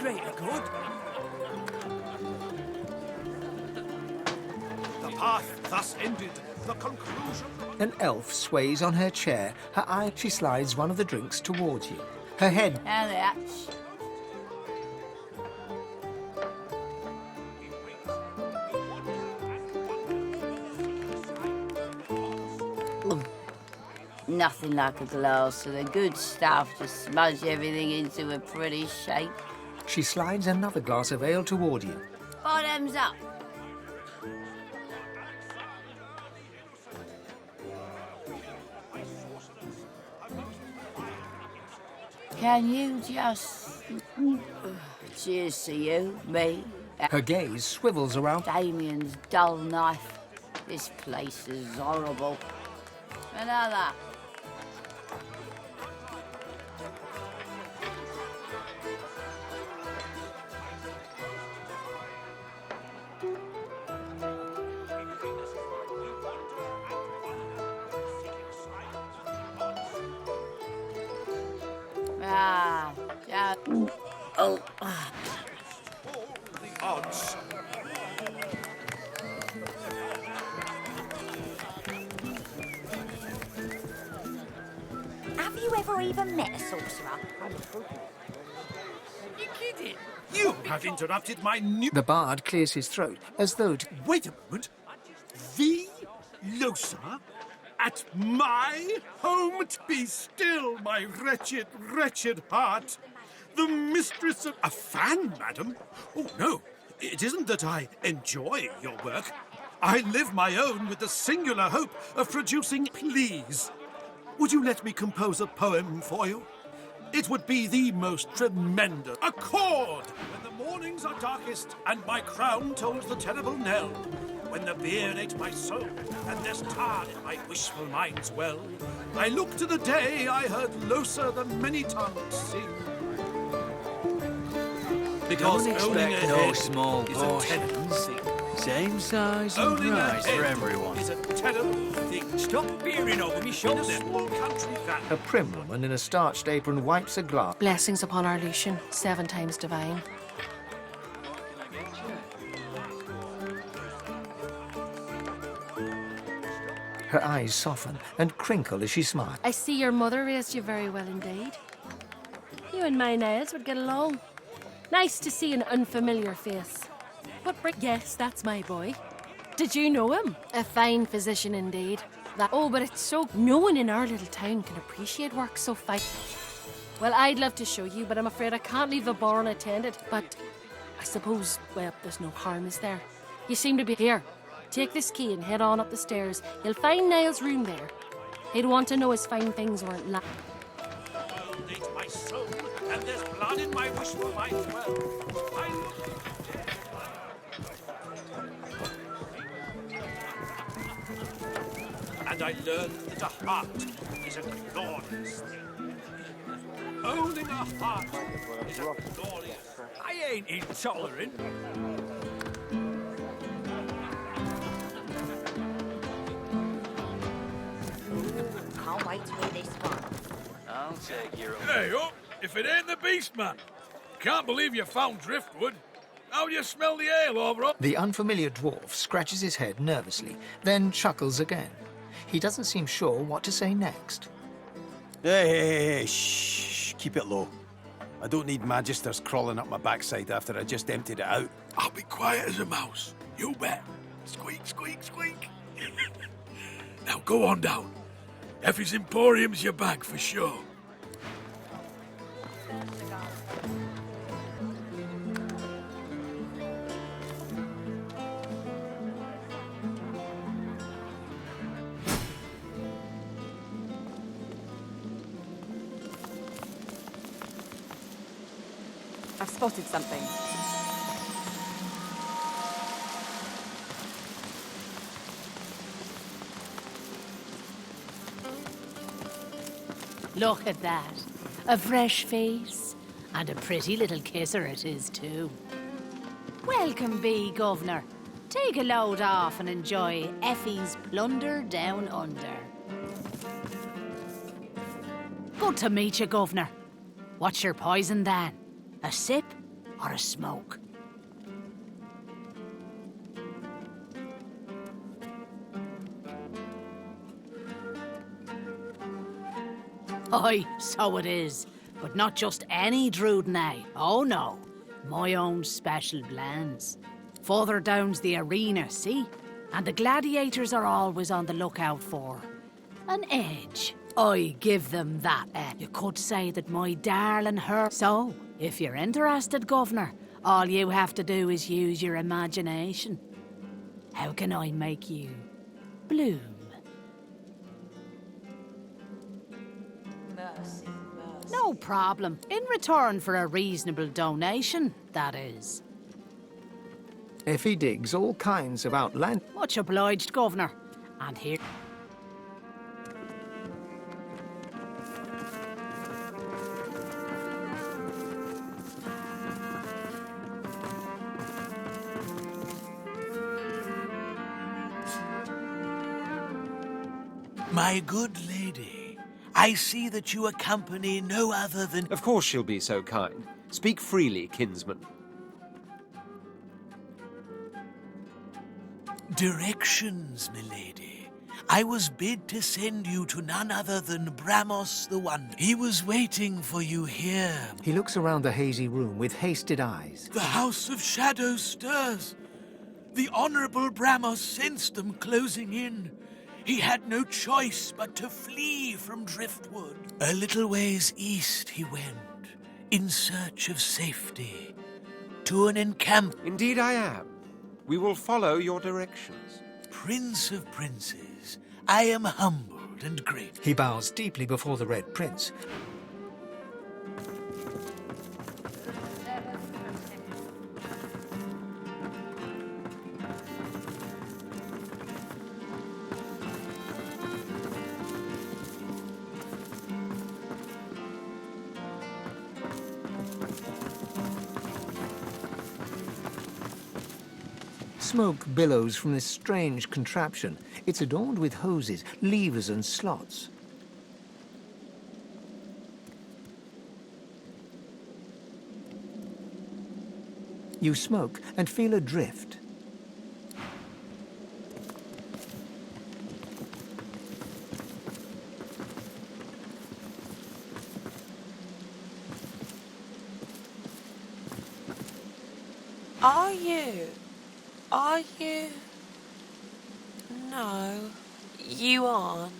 greater good. The path thus ended. The conclusion... An elf sways on her chair. Her eye, she slides one of the drinks towards you. Her head... Now that. Nothing like a glass of the good stuff to smudge everything into a pretty shape. She slides another glass of ale toward you. Bottoms up. Can you just... Cheers to you, me. Her gaze swivels around. Damien's dull knife. This place is horrible. Another. Oh. The odds. Have you ever even met a sorcerer? You kidding? You have interrupted my new... The bard clears his throat, as though to... Wait a moment. The Losa? At my home? Be still, my wretched, wretched heart. The mistress of... A fan, madam? Oh, no. It isn't that I enjoy your work. I live my own with the singular hope of producing... Please, would you let me compose a poem for you? It would be the most tremendous... A chord! When the mornings are darkest and my crown tolls the terrible knell, when the beer ate my soul and there's tar in my wishful mind's well, I look to the day I heard Losa the many-tongued sing. Because Don't owning expect a no head small is a terrible portions. thing. Same size and Owning a price for head everyone. is a terrible thing. Stop peering over me In a shoulder. small country that... A prim woman in a starched apron wipes a glass. Blessings upon our Lucian, 7 times divine. Her eyes soften and crinkle as she smiles. I see your mother raised you very well indeed. You and my Niles would get along. Nice to see an unfamiliar face. Yes, that's my boy. Did you know him? A fine physician indeed. Oh, but it's so... No one in our little town can appreciate work so fine. Well, I'd love to show you, but I'm afraid I can't leave the bar unattended. But I suppose, well, there's no harm, is there? You seem to be here. Take this key and head on up the stairs. You'll find Niall's room there. He'd want to know his fine things weren't la... Ate my soul, and there's blood in my wishful mind's well. And I learned that a heart is a glorious thing. Owning a heart is a glorious thing. I ain't intolerant. Can't wait to hear this one. I'll take your own. Hey, up! If it ain't the beast man. Can't believe you found driftwood. How do you smell the ale over up? The unfamiliar dwarf scratches his head nervously, then chuckles again. He doesn't seem sure what to say next. Hey, shh, keep it low. I don't need magisters crawling up my backside after I just emptied it out. I'll be quiet as a mouse. You bet. Squeak, squeak, squeak. Now go on down. Effie's Emporium's your bag for sure. I've spotted something. Look at that. A fresh face. And a pretty little kisser it is, too. Welcome be, Governor. Take a load off and enjoy Effie's plunder down under. Good to meet you, Governor. What's your poison, then? A sip? or a smoke? Aye, so it is. But not just any Druidnay. Oh no. My own special blends. Further down's the arena, see? And the gladiators are always on the lookout for an edge. I give them that edge. You could say that my darling her. So, if you're interested, Governor, all you have to do is use your imagination. How can I make you bloom? No problem. In return for a reasonable donation, that is. Effie digs all kinds of outland. Much obliged, Governor. And here... My good lady, I see that you accompany no other than... Of course she'll be so kind. Speak freely, kinsman. Directions, milady. I was bid to send you to none other than Bramos the Wonder. He was waiting for you here. He looks around the hazy room with hasted eyes. The House of Shadows stirs. The Honorable Bramos sensed them closing in. He had no choice but to flee from Driftwood. A little ways east he went, in search of safety, to an encampment. Indeed I am. We will follow your directions. Prince of Princes, I am humbled and grateful. He bows deeply before the Red Prince. Smoke billows from this strange contraption. It's adorned with hoses, levers and slots. You smoke and feel adrift. Are you? Are you? No, you aren't.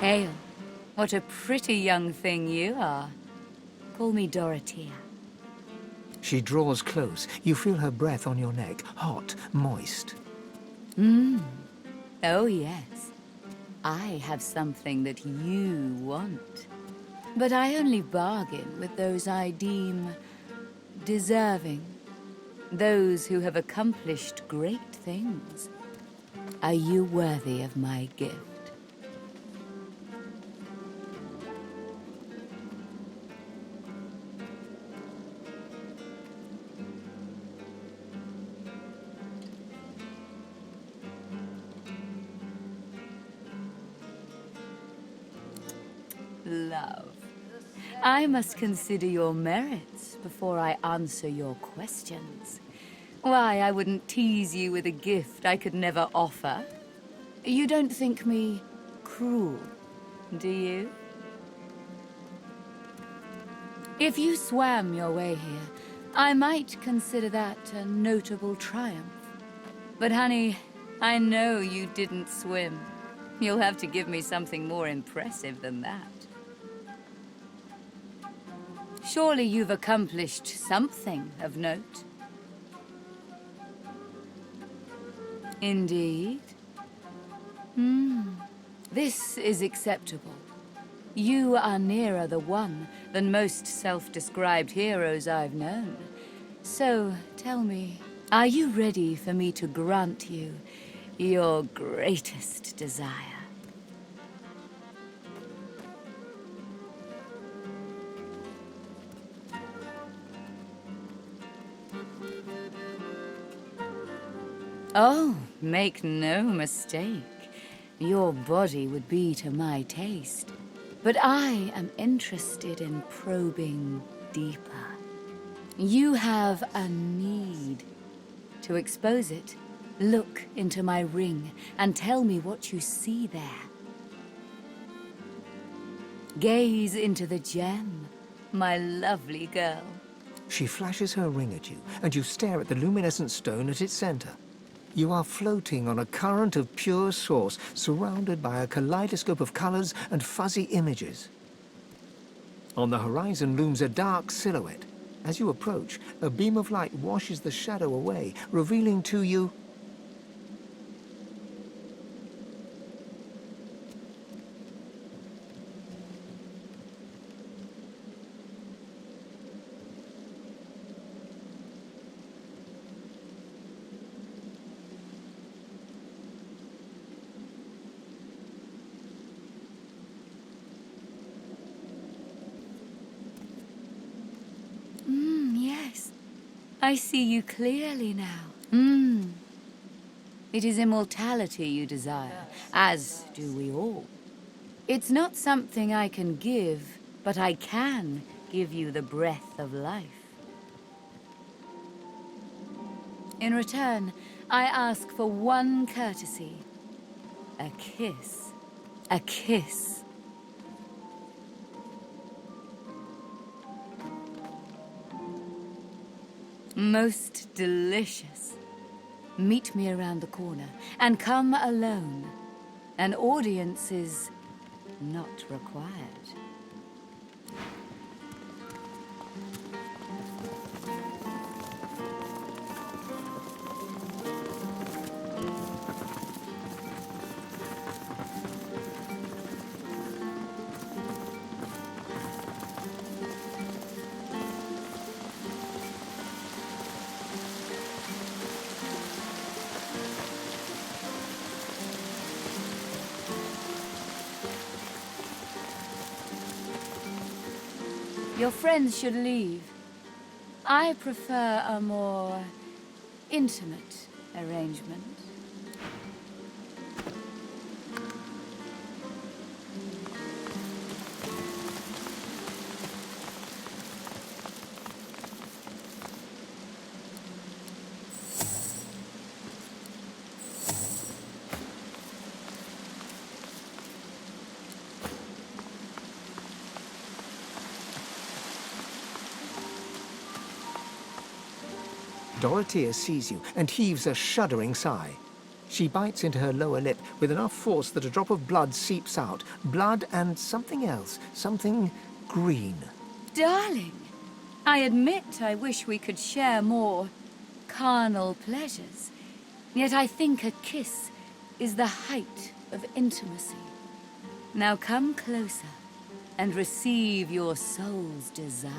Hail. What a pretty young thing you are. Call me Doratea. She draws close. You feel her breath on your neck, hot, moist. Oh, yes. I have something that you want. But I only bargain with those I deem deserving. Those who have accomplished great things. Are you worthy of my gift? Love. I must consider your merits before I answer your questions. Why, I wouldn't tease you with a gift I could never offer. You don't think me cruel, do you? If you swam your way here, I might consider that a notable triumph. But honey, I know you didn't swim. You'll have to give me something more impressive than that. Surely you've accomplished something of note. Indeed. This is acceptable. You are nearer the one than most self-described heroes I've known. So, tell me, are you ready for me to grant you your greatest desire? Oh, make no mistake. Your body would be to my taste. But I am interested in probing deeper. You have a need. To expose it, look into my ring and tell me what you see there. Gaze into the gem, my lovely girl. She flashes her ring at you, and you stare at the luminescent stone at its center. You are floating on a current of pure source, surrounded by a kaleidoscope of colors and fuzzy images. On the horizon looms a dark silhouette. As you approach, a beam of light washes the shadow away, revealing to you... Yes. I see you clearly now. It is immortality you desire, as do we all. It's not something I can give, but I can give you the breath of life. In return, I ask for one courtesy. A kiss. A kiss. Most delicious. Meet me around the corner, and come alone. An audience is not required. Your friends should leave. I prefer a more intimate arrangement. Doratea sees you and heaves a shuddering sigh. She bites into her lower lip with enough force that a drop of blood seeps out. Blood and something else. Something green. Darling, I admit I wish we could share more carnal pleasures. Yet I think a kiss is the height of intimacy. Now come closer and receive your soul's desire.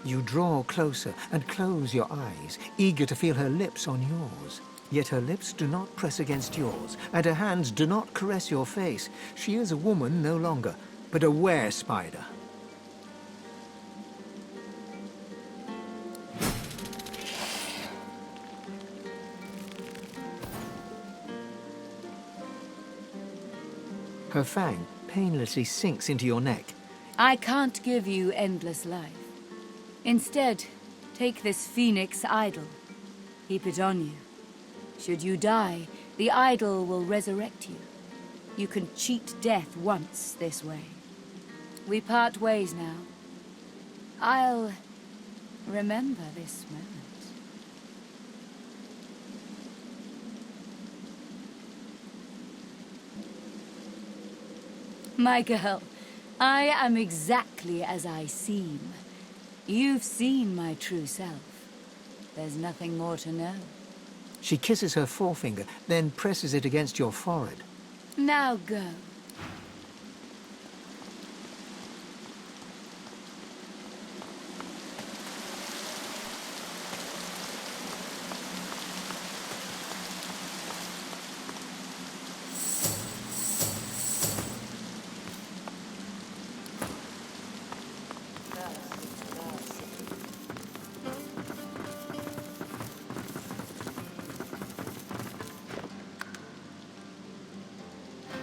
You draw closer and close your eyes, eager to feel her lips on yours. Yet her lips do not press against yours, and her hands do not caress your face. She is a woman no longer, but a were-spider. Her fang painlessly sinks into your neck. I can't give you endless life. Instead, take this phoenix idol. Keep it on you. Should you die, the idol will resurrect you. You can cheat death once this way. We part ways now. I'll remember this moment. My girl, I am exactly as I seem. You've seen my true self. There's nothing more to know. She kisses her forefinger, then presses it against your forehead. Now go.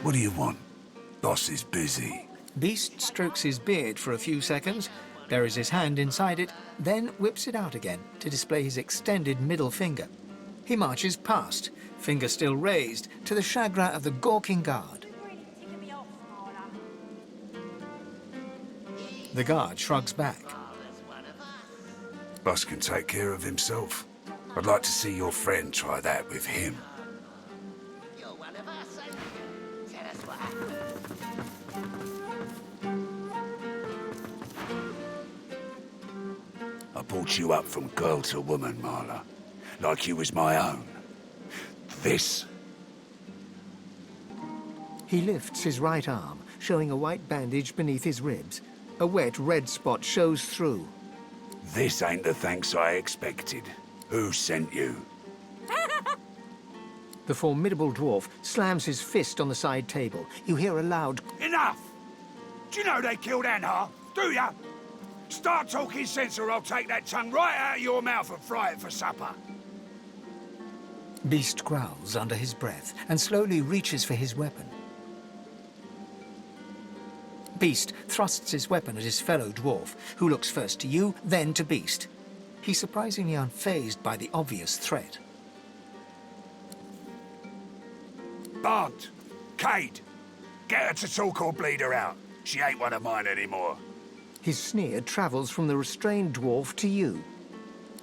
What do you want? Boss is busy. Beast strokes his beard for a few seconds, buries his hand inside it, then whips it out again to display his extended middle finger. He marches past, finger still raised, to the chagrin of the gawking guard. The guard shrugs back. Boss can take care of himself. I'd like to see your friend try that with him. I brought you up from girl to woman, Marla. Like you was my own. This. He lifts his right arm, showing a white bandage beneath his ribs. A wet red spot shows through. This ain't the thanks I expected. Who sent you? The formidable dwarf slams his fist on the side table. You hear a loud... Enough! Do you know they killed Anhar? Do ya? Start talking sense or I'll take that tongue right out of your mouth and fry it for supper. Beast growls under his breath and slowly reaches for his weapon. Beast thrusts his weapon at his fellow dwarf, who looks first to you, then to Beast. He's surprisingly unfazed by the obvious threat. Bant! Cade! Get her to talk or bleed her out. She ain't one of mine anymore. His sneer travels from the restrained dwarf to you.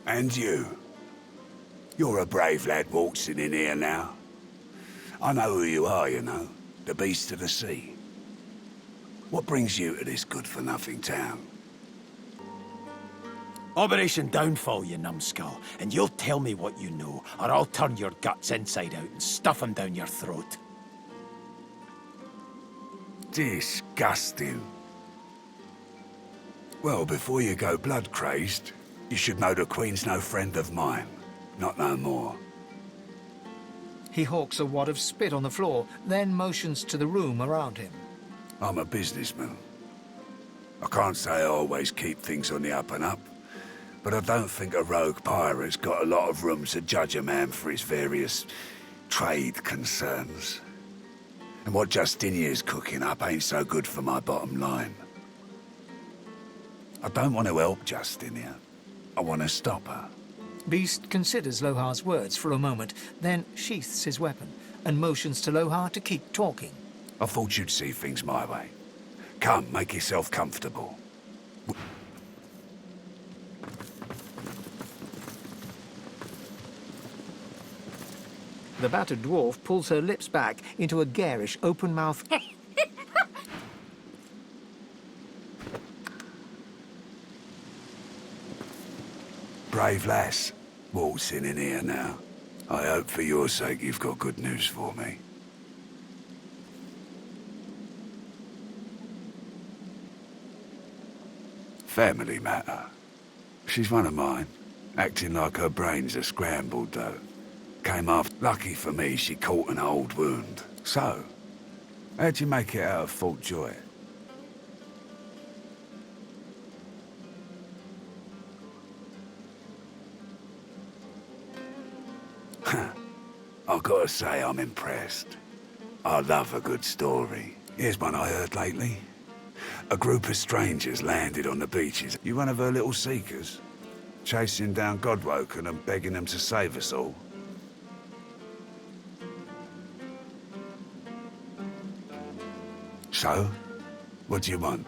And you. You're a brave lad waltzing in here now. I know who you are, you know. The beast of the sea. What brings you to this good-for-nothing town? Operation Downfall, you numbskull, and you'll tell me what you know, or I'll turn your guts inside out and stuff them down your throat. Disgusting. Well, before you go blood-crazed, you should know the Queen's no friend of mine. Not no more. He hawks a wad of spit on the floor, then motions to the room around him. I'm a businessman. I can't say I always keep things on the up and up, but I don't think a rogue pirate's got a lot of room to judge a man for his various trade concerns. And what Justinia's cooking up ain't so good for my bottom line. I don't want to help Justinia. I want to stop her. Beast considers Lohar's words for a moment, then sheaths his weapon and motions to Lohar to keep talking. I thought you'd see things my way. Come, make yourself comfortable. The battered dwarf pulls her lips back into a garish, open-mouthed... Brave lass, waltzing in here now. I hope for your sake you've got good news for me. Family matter. She's one of mine, acting like her brains are scrambled though. Came after. Lucky for me, she caught an old wound. So, how'd you make it out of Fort Joy? I've got to say I'm impressed. I love a good story. Here's one I heard lately. A group of strangers landed on the beaches. You one of her little seekers? Chasing down Godwoken and begging them to save us all? So? What do you want?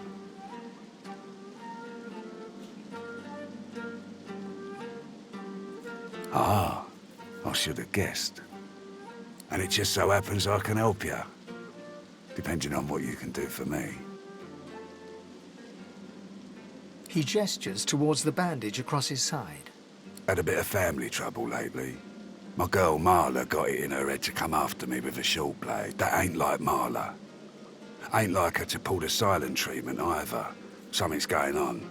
Ah, I should have guessed. And it just so happens I can help you. Depending on what you can do for me. He gestures towards the bandage across his side. Had a bit of family trouble lately. My girl Marla got it in her head to come after me with a short blade. That ain't like Marla. Ain't like her to pull the silent treatment either. Something's going on.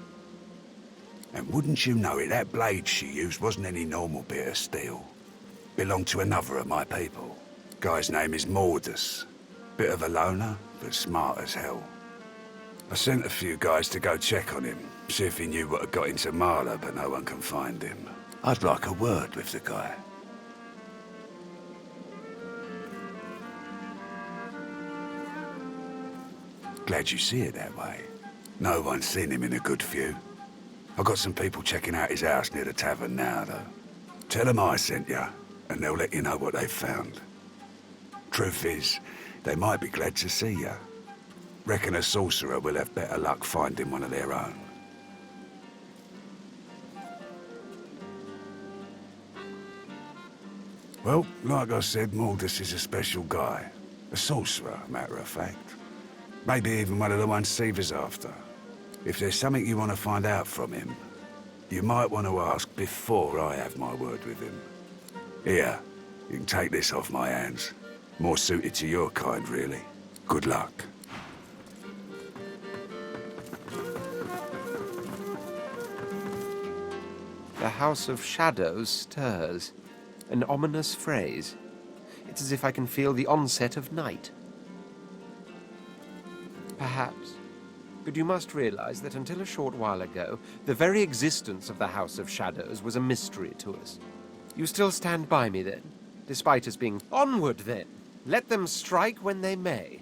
And wouldn't you know it, that blade she used wasn't any normal bit of steel. Belonged to another of my people. Guy's name is Mordus. Bit of a loner, but smart as hell. I sent a few guys to go check on him, see if he knew what had got into Marla, but no one can find him. I'd like a word with the guy. Glad you see it that way. No one's seen him in a good few. I've got some people checking out his house near the tavern now, though. Tell them I sent you, and they'll let you know what they've found. Truth is, they might be glad to see you. Reckon a sorcerer will have better luck finding one of their own. Well, like I said, Mordus is a special guy. A sorcerer, matter of fact. Maybe even one of the ones Seaver's after. If there's something you want to find out from him, you might want to ask before I have my word with him. Here, you can take this off my hands. More suited to your kind, really. Good luck. The House of Shadows stirs. An ominous phrase. It's as if I can feel the onset of night. Perhaps. But you must realize that until a short while ago, the very existence of the House of Shadows was a mystery to us. You still stand by me, then? Despite us being onward, then? Let them strike when they may.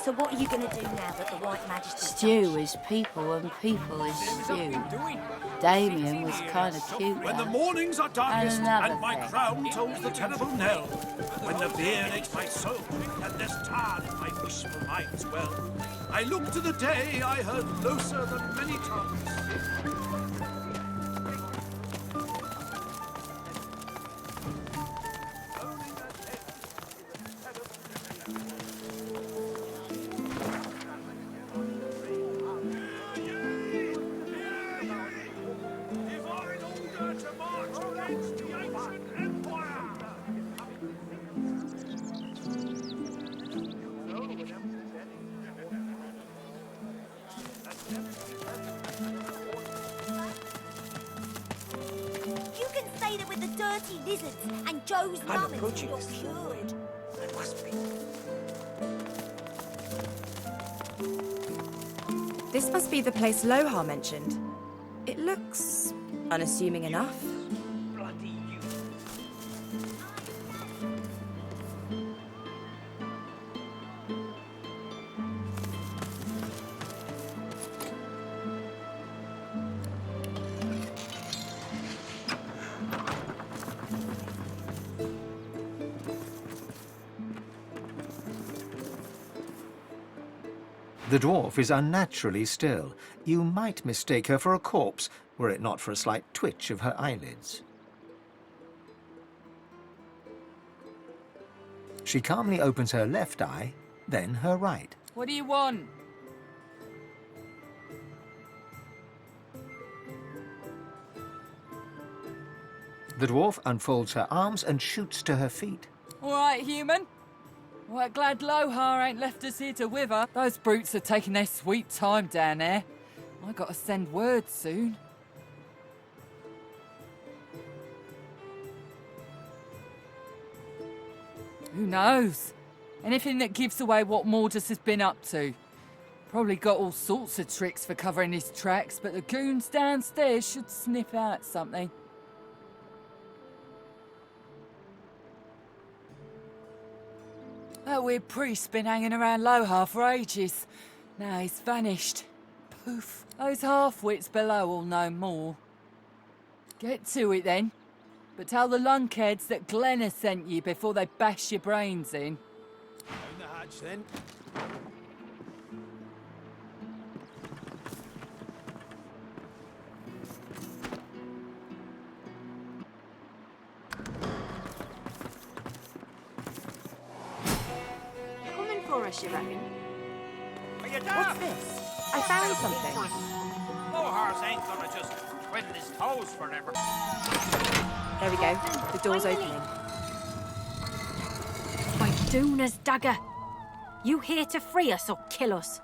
So what are you going to do now that the White Majesty... Stew is people and people is stew. Damien was kind of cute. When the mornings are darkest and my thing. crown tolls the terrible knell, when the fear aches my soul and there's tarn in my wishful mind's well, I look to the day I heard closer than many tongues. Divine order to march against the ancient empire! stayed with the dirty lizards, and Joe's I'm mum approaching you're this. cured. I must be. This must be the place Lohar mentioned. It looks unassuming enough. Bloody you. The dwarf is unnaturally still. You might mistake her for a corpse, were it not for a slight twitch of her eyelids. She calmly opens her left eye, then her right. What do you want? The dwarf unfolds her arms and shoots to her feet. All right, human. Well, glad Lohar ain't left us here to wither. Those brutes are taking their sweet time down there. I gotta send word soon. Who knows? Anything that gives away what Mordus has been up to. Probably got all sorts of tricks for covering his tracks, but the goons downstairs should sniff out something. That weird priest's been hanging around Lohar for ages. Now he's vanished. Poof. Those half-wits below will know more. Get to it then. But tell the lunkheads that Glenn has sent you before they bash your brains in. Down the hatch then. Coming for us, you reckon? Are you What's this? I found something. Lohar's ain't gonna just twiddle his toes forever. There we go. The door's opening. By Doona's dagger. You here to free us or kill us?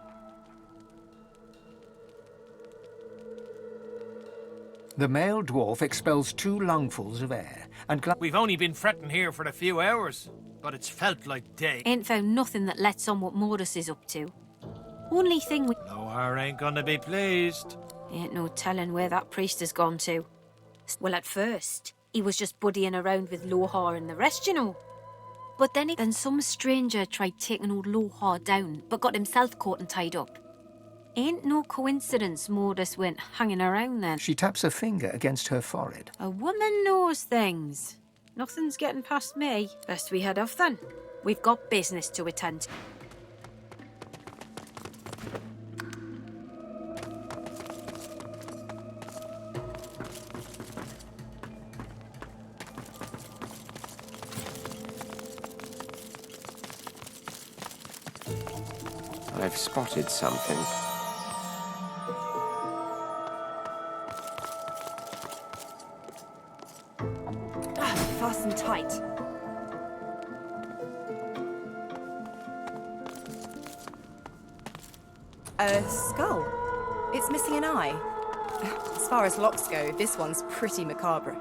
The male dwarf expels 2 lungfuls of air and We've only been fretting here for a few hours, but it's felt like days. Ain't found nothing that lets on what Mordus is up to. Only thing we... Lohar ain't gonna be pleased. Ain't no telling where that priest has gone to. Well, at first, he was just buddying around with Lohar and the rest, you know. But then some stranger tried taking old Lohar down, but got himself caught and tied up. Ain't no coincidence Mordus went hanging around then. she taps a finger against her forehead. A woman knows things. Nothing's getting past me. Best we head off then. We've got business to attend to. I've spotted something. Fasten tight. A skull. It's missing an eye. As far as locks go, this one's pretty macabre.